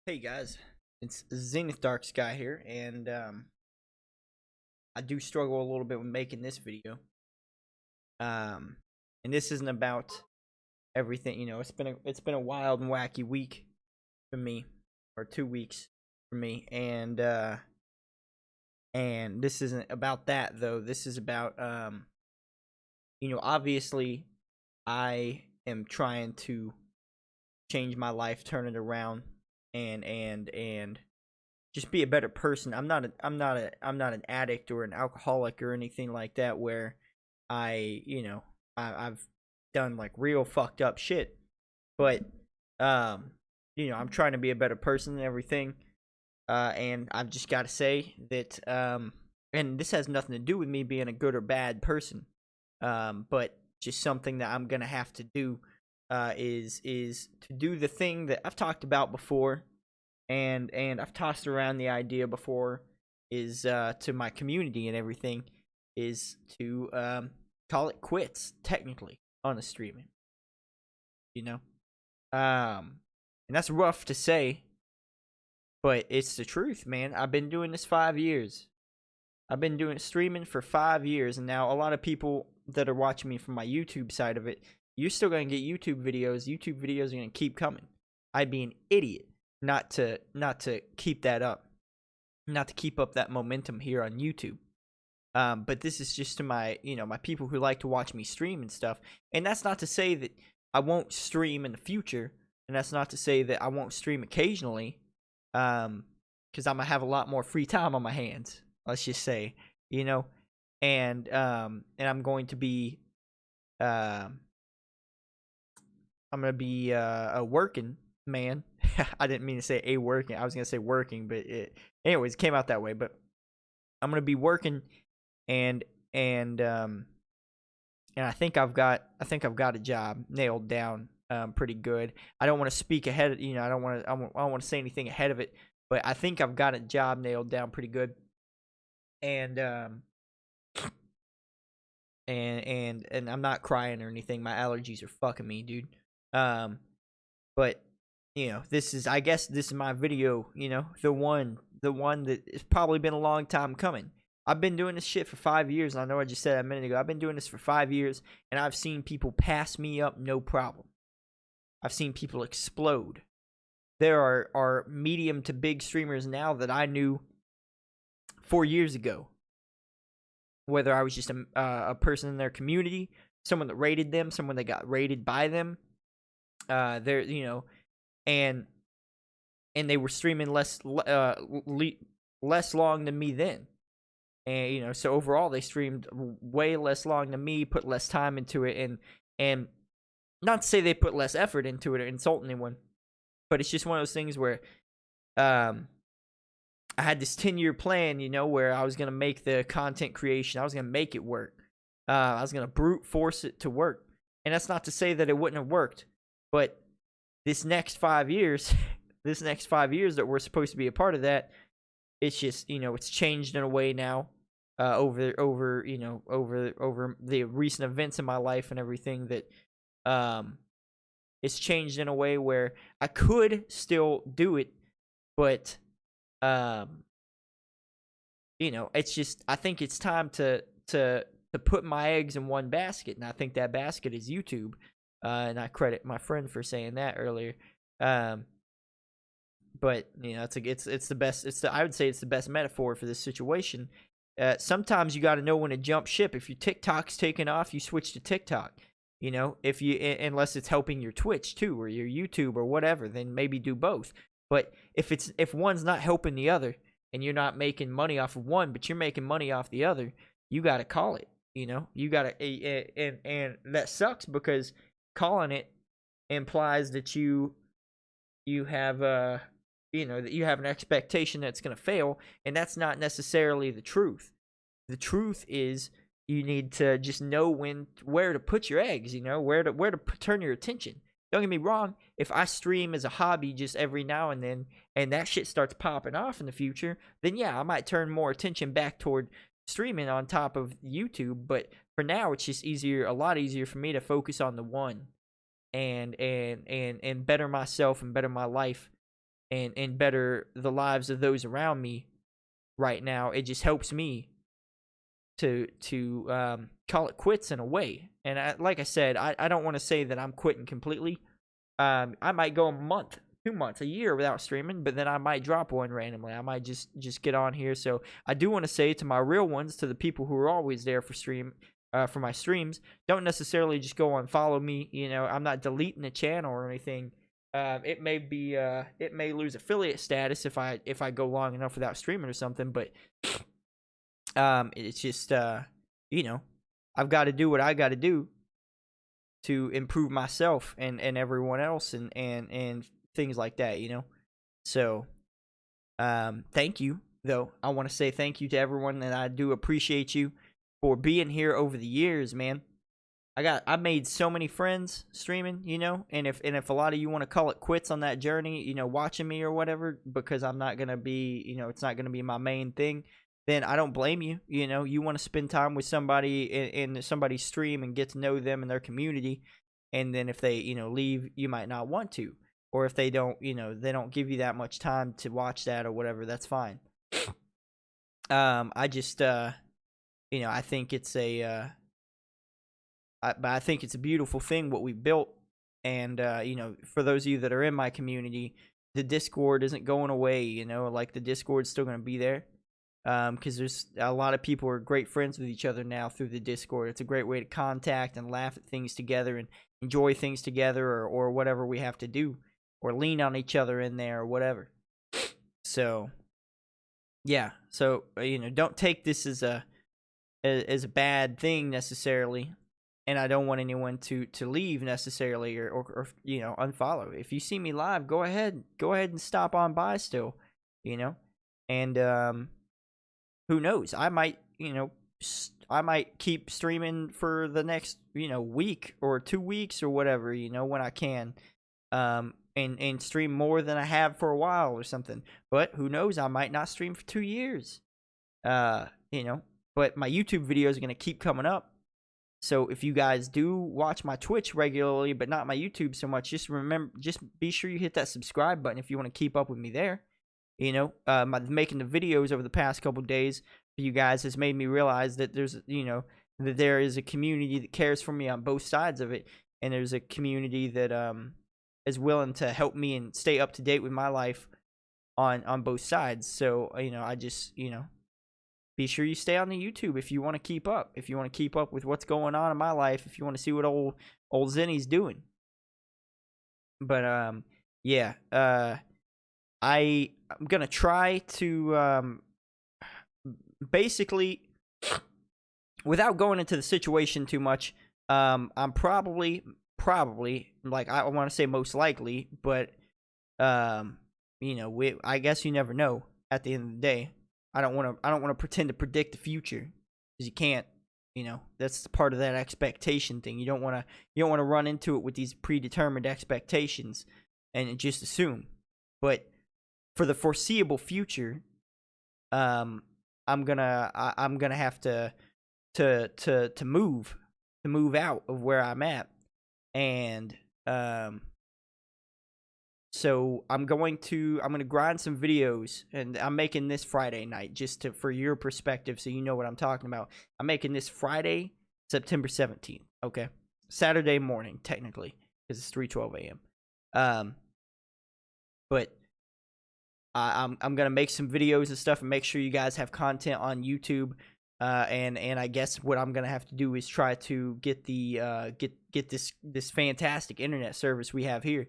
Hey guys, it's Zenith Darksky here, and I do struggle a little bit with making this video. And this isn't about everything. It's been a wild and wacky week for me, or 2 weeks for me, and this isn't about that though. This is about obviously I am trying to change my life, turn it around, and just be a better person. I'm not an addict or an alcoholic or anything like that where I've done like real fucked up shit. But I'm trying to be a better person and everything. And I've just got to say that and this has nothing to do with me being a good or bad person. But just something that I'm going to have to do is to do the thing that I've talked about before, and I've tossed around the idea before, is to my community and everything, is to call it quits technically on the streaming, you know, and that's rough to say, but it's the truth, man. I've been doing this 5 years. I've been doing streaming for 5 years, and now a lot of people that are watching me from my YouTube side of it, you're still gonna get YouTube videos. YouTube videos are gonna keep coming. I'd be an idiot not to keep that up, not to keep up that momentum here on YouTube. But this is just to my people who like to watch me stream and stuff. And that's not to say that I won't stream in the future, and that's not to say that I won't stream occasionally, because I'm gonna have a lot more free time on my hands. Let's just say, and I'm going to be I'm gonna be a working man. I didn't mean to say a working. I was gonna say working, but anyways, it came out that way. But I'm gonna be working, and I think I've got a job nailed down pretty good. I don't want to speak ahead. I don't want to say anything ahead of it. But I think I've got a job nailed down pretty good. And and I'm not crying or anything. My allergies are fucking me, dude. But I guess this is my video. The one that it's probably been a long time coming. I've been doing this shit for 5 years. And I know I just said that a minute ago. I've been doing this for 5 years, and I've seen people pass me up, no problem. I've seen people explode. There are medium to big streamers now that I knew 4 years ago. Whether I was just a person in their community, someone that rated them, someone that got rated by them, and they were streaming less long than me then, and so overall they streamed way less long than me, put less time into it, and not to say they put less effort into it or insult anyone, but it's just one of those things where I had this 10-year plan, where I was going to make the content creation. I was going to make it work. I was going to brute force it to work. And that's not to say that it wouldn't have worked. But this next 5 years, that we're supposed to be a part of that, it's just, it's changed in a way now over the recent events in my life and everything, that it's changed in a way where I could still do it, but it's just, I think it's time to put my eggs in one basket, and I think that basket is YouTube. And I credit my friend for saying that earlier. But it's the best. I would say it's the best metaphor for this situation. Sometimes you got to know when to jump ship. If your TikTok's taking off, you switch to TikTok. Unless it's helping your Twitch too, or your YouTube or whatever, then maybe do both. But if one's not helping the other, and you're not making money off of one, but you're making money off the other, you got to call it. You got to, and that sucks, because calling it implies that you have that you have an expectation that's going to fail, and that's not necessarily the truth. The truth is, you need to just know where to put your eggs, where to turn your attention. Don't get me wrong, if I stream as a hobby just every now and then, and that shit starts popping off in the future, then yeah, I might turn more attention back toward streaming on top of YouTube. But for now, it's just a lot easier for me to focus on the one, and better myself and better my life and better the lives of those around me right now. It just helps me to call it quits in a way. And like I said, I don't want to say that I'm quitting completely. I might go a month, 2 months, a year without streaming, but then I might drop one randomly. I might just get on here. So I do want to say to my real ones, to the people who are always there for my streams, don't necessarily just go and follow me. I'm not deleting the channel or anything. It may lose affiliate status if I go long enough without streaming or something, but it's just I've got to do what I got to do to improve myself and everyone else and things like that, So thank you, though. I want to say thank you to everyone, and I do appreciate you for being here over the years, man. I made so many friends streaming, and if a lot of you want to call it quits on that journey, watching me or whatever, because I'm not gonna be, it's not gonna be my main thing, then I don't blame you. You want to spend time with somebody in somebody's stream and get to know them and their community, and then if they leave, you might not want to, or if they don't they don't give you that much time to watch that or whatever, that's fine. I just I think it's I think it's a beautiful thing what we built, and for those of you that are in my community, the Discord isn't going away. Like the Discord's still going to be there, because there's a lot of people who are great friends with each other now through the Discord. It's a great way to contact and laugh at things together and enjoy things together, or whatever we have to do, or lean on each other in there or whatever. So yeah, so don't take this as a bad thing necessarily. And I don't want anyone to leave necessarily or unfollow. If you see me live, go ahead and stop on by still, And who knows? I might keep streaming for the next week or 2 weeks or whatever, when I can, and stream more than I have for a while or something. But who knows? I might not stream for 2 years, But my YouTube videos are gonna keep coming up. So if you guys do watch my Twitch regularly, but not my YouTube so much, just be sure you hit that subscribe button if you want to keep up with me there. Making the videos over the past couple days for you guys has made me realize that that there is a community that cares for me on both sides of it, and there's a community that is willing to help me and stay up to date with my life on both sides. So I just be sure you stay on the YouTube if you want to keep up. If you want to keep up with what's going on in my life, if you want to see what old Zenny's doing. But yeah, I'm gonna try to basically, without going into the situation too much, I'm probably like, I want to say most likely, but I guess you never know at the end of the day. I don't want to pretend to predict the future, because you can't. That's part of that expectation thing. You don't want to run into it with these predetermined expectations and just assume. But for the foreseeable future, I'm gonna have to move out of where I'm at, and so I'm gonna grind some videos, and I'm making this Friday night just for your perspective, so you know what I'm talking about. I'm making this Friday, September 17th. Okay, Saturday morning technically, because it's 3:12 a.m. But I'm gonna make some videos and stuff, and make sure you guys have content on YouTube. And I guess what I'm gonna have to do is try to get the get this fantastic internet service we have here.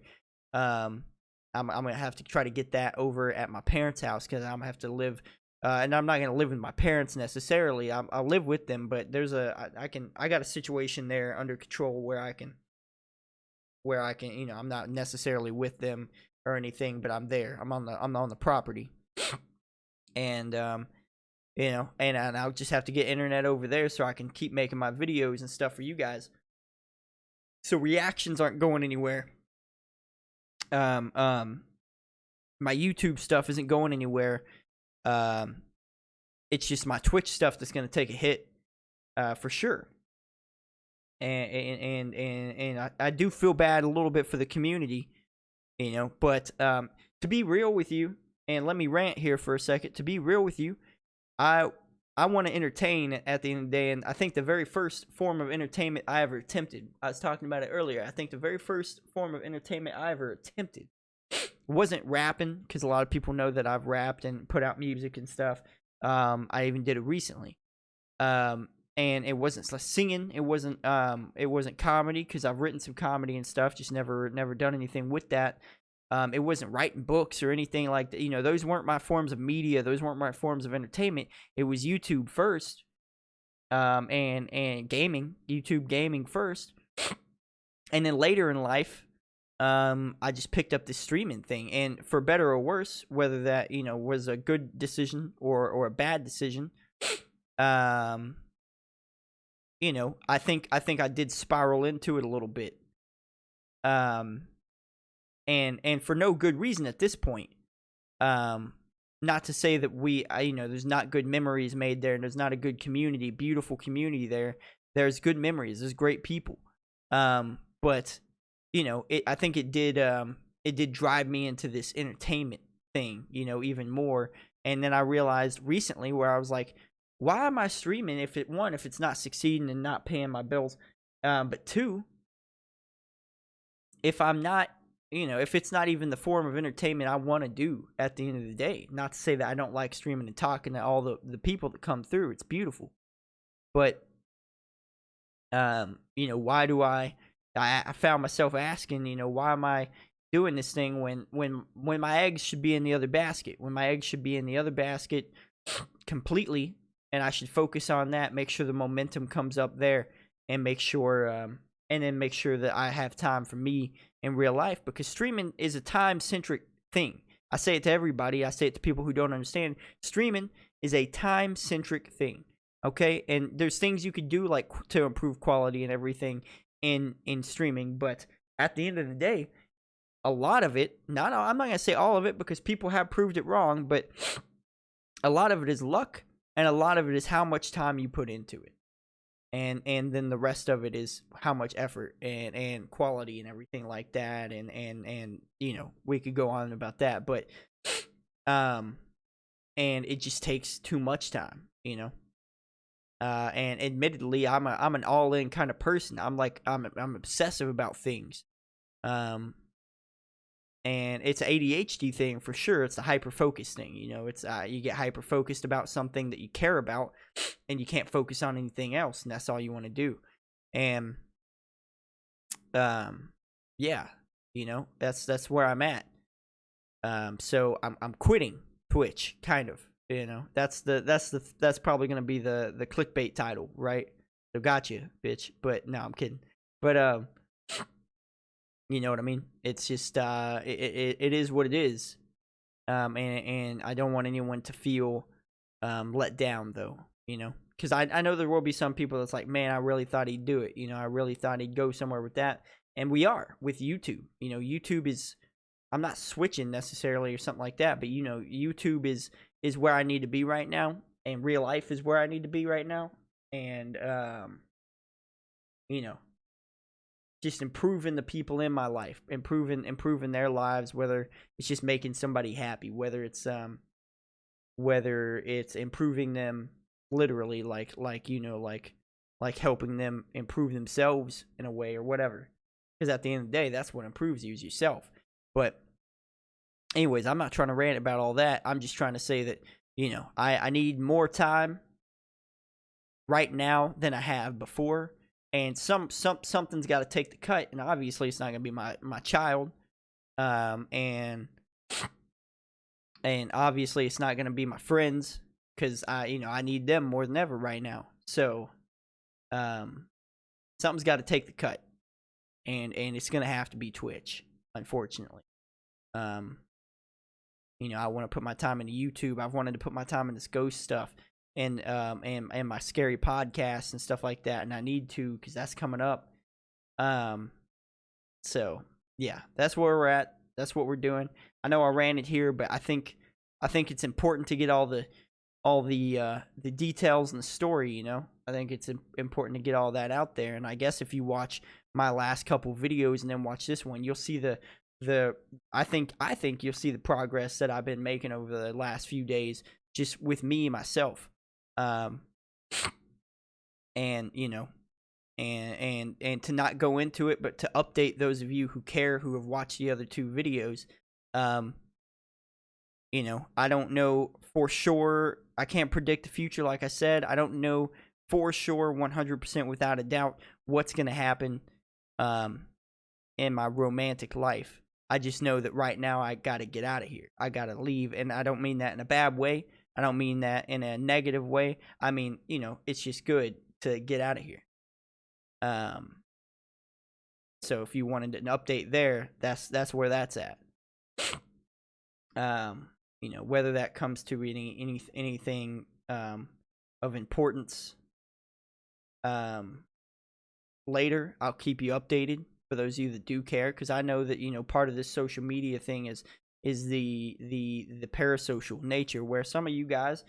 I'm gonna have to try to get that over at my parents' house, because I'm gonna have to live, and I'm not gonna live with my parents necessarily. I'll live with them, but I got a situation there under control where I can I'm not necessarily with them or anything, but I'm there. I'm on the property, and and I'll just have to get internet over there so I can keep making my videos and stuff for you guys. So reactions aren't going anywhere. My YouTube stuff isn't going anywhere. It's just my Twitch stuff that's gonna take a hit, for sure. And I do feel bad a little bit for the community, but to be real with you, and let me rant here for a second. To be real with you, I want to entertain at the end of the day, and I think the very first form of entertainment I ever attempted, I was talking about it earlier, I think the very first form of entertainment I ever attempted wasn't rapping, because a lot of people know that I've rapped and put out music and stuff. I even did it recently. And it wasn't singing, it wasn't comedy, because I've written some comedy and stuff, just never done anything with that. It wasn't writing books or anything like that. You know, those weren't my forms of media. Those weren't my forms of entertainment. It was YouTube first, and gaming, YouTube gaming first, and then later in life, I just picked up this streaming thing. And for better or worse, whether that was a good decision or a bad decision, I think I did spiral into it a little bit. And for no good reason at this point. Not to say that there's not good memories made there, and there's not a good community, beautiful community there. There's good memories, there's great people. But I think it did drive me into this entertainment thing, even more. And then I realized recently, where I was like, why am I streaming if it's not succeeding and not paying my bills? But two, if I'm not, if it's not even the form of entertainment I want to do at the end of the day. Not to say that I don't like streaming and talking to all the people that come through. It's beautiful. But, why do I found myself asking, why am I doing this thing when my eggs should be in the other basket? When my eggs should be in the other basket completely, and I should focus on that, make sure the momentum comes up there, and make sure that I have time for me in real life, because streaming is a time-centric thing. I say it to everybody. I say it to people who don't understand. Streaming is a time-centric thing, okay? And there's things you could do, like, to improve quality and everything in streaming, but at the end of the day, a lot of it, I'm not going to say all of it, because people have proved it wrong, but a lot of it is luck, and a lot of it is how much time you put into it. And then the rest of it is how much effort and quality and everything like that. And we could go on about that, but and it just takes too much time, and admittedly, I'm an all-in kind of person. I'm obsessive about things. And it's an ADHD thing for sure. It's a hyper-focus thing. It's you get hyper-focused about something that you care about, and you can't focus on anything else, and that's all you want to do. And yeah, that's where I'm at. So I'm quitting Twitch, kind of. That's probably gonna be the clickbait title, right? So gotcha, bitch. But no, I'm kidding. But you know what I mean? It's just it is what it is. And I don't want anyone to feel let down, though, because I know there will be some people that's like, man, I really thought he'd do it. I really thought he'd go somewhere with that. And we are with YouTube. YouTube is, I'm not switching necessarily or something like that, but YouTube is where I need to be right now, and real life is where I need to be right now. And just improving the people in my life, improving their lives, whether it's just making somebody happy, whether it's improving them literally, like helping them improve themselves in a way or whatever. Because at the end of the day, that's what improves you, is yourself. But anyways, I'm not trying to rant about all that. I'm just trying to say that, I need more time right now than I have before. And something's got to take the cut, and obviously it's not going to be my child, and obviously it's not going to be my friends, because I need them more than ever right now. So something's got to take the cut, and it's going to have to be Twitch, unfortunately. I want to put my time into YouTube. I've wanted to put my time in this ghost stuff. And my scary podcasts and stuff like that, and I need to, because that's coming up. So yeah, that's where we're at. That's what we're doing. I know I ran it here, but I think it's important to get all the details and the story. I think it's important to get all that out there. And I guess if you watch my last couple videos and then watch this one, you'll see the I think you'll see the progress that I've been making over the last few days, just with me myself, and you know, and to not go into it, but to update those of you who care, who have watched the other 2 videos. You know, I don't know for sure. I can't predict the future, like I said. I don't know for sure, 100% without a doubt, what's going to happen in my romantic life. I just know that right now I got to get out of here. I got to leave, and I don't mean that in a bad way. I don't mean that in a negative way. I mean, you know, it's just good to get out of here. So if you wanted an update there, that's where that's at. You know, whether that comes to anything of importance later, I'll keep you updated for those of you that do care, because I know that, you know, part of this social media thing is the parasocial nature, where some of you guys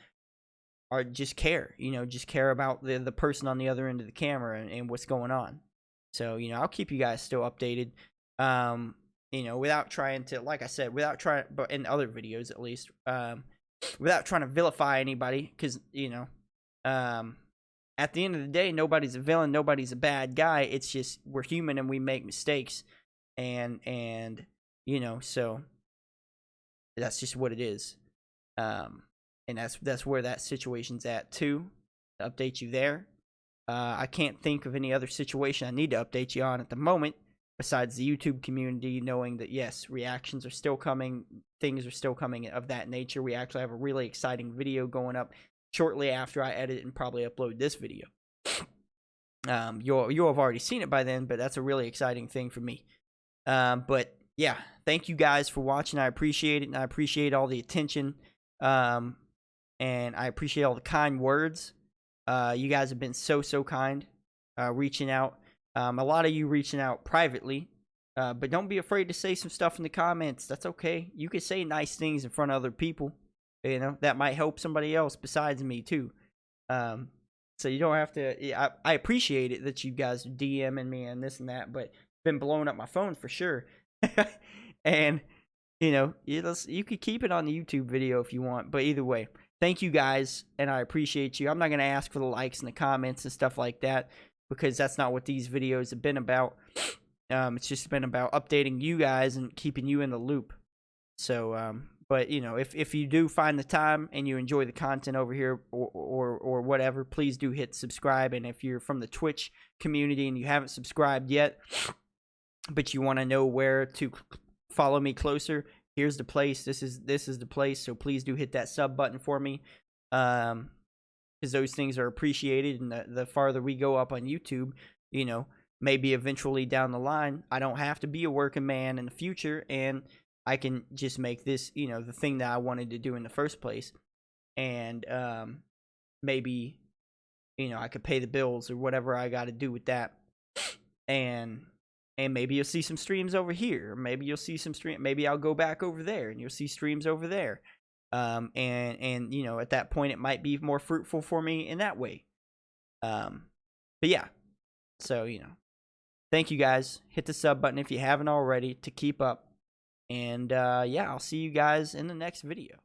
are just care, you know, just care about the person on the other end of the camera and what's going on. So, you know, I'll keep you guys still updated. You know, without trying to, like I said, but in other videos at least, without trying to vilify anybody, because, you know, at the end of the day, nobody's a villain, nobody's a bad guy. It's just we're human and we make mistakes, and you know, so that's just what it is. And that's where that situation's at too. To update you there. I can't think of any other situation I need to update you on at the moment, besides the YouTube community, knowing that, yes, reactions are still coming, things are still coming of that nature. We actually have a really exciting video going up shortly after I edit and probably upload this video. You'll have already seen it by then, but that's a really exciting thing for me. But yeah, thank you guys for watching. I appreciate it, and I appreciate all the attention, and I appreciate all the kind words. You guys have been so kind, reaching out. A lot of you reaching out privately, but don't be afraid to say some stuff in the comments. That's okay. You can say nice things in front of other people. You know, that might help somebody else besides me too. So you don't have to. I appreciate it that you guys are DMing me and this and that, but been blowing up my phone for sure. And you know, you could keep it on the YouTube video if you want, but either way, thank you guys, and I appreciate you. I'm not gonna ask for the likes and the comments and stuff like that, because that's not what these videos have been about. It's just been about updating you guys and keeping you in the loop. So, but you know, if you do find the time and you enjoy the content over here or whatever, please do hit subscribe. And if you're from the Twitch community and you haven't subscribed yet, but you want to know where to follow me closer, here's the place. This is the place. So please do hit that sub button for me. Because those things are appreciated, and the farther we go up on YouTube, you know, maybe eventually down the line, I don't have to be a working man in the future, and I can just make this, you know, the thing that I wanted to do in the first place, and maybe, you know, I could pay the bills or whatever I got to do with that, and maybe you'll see some streams over here, or maybe you'll see some maybe I'll go back over there and you'll see streams over there. And you know, at that point it might be more fruitful for me in that way. But yeah, so, you know, thank you guys. Hit the sub button if you haven't already to keep up, and yeah, I'll see you guys in the next video.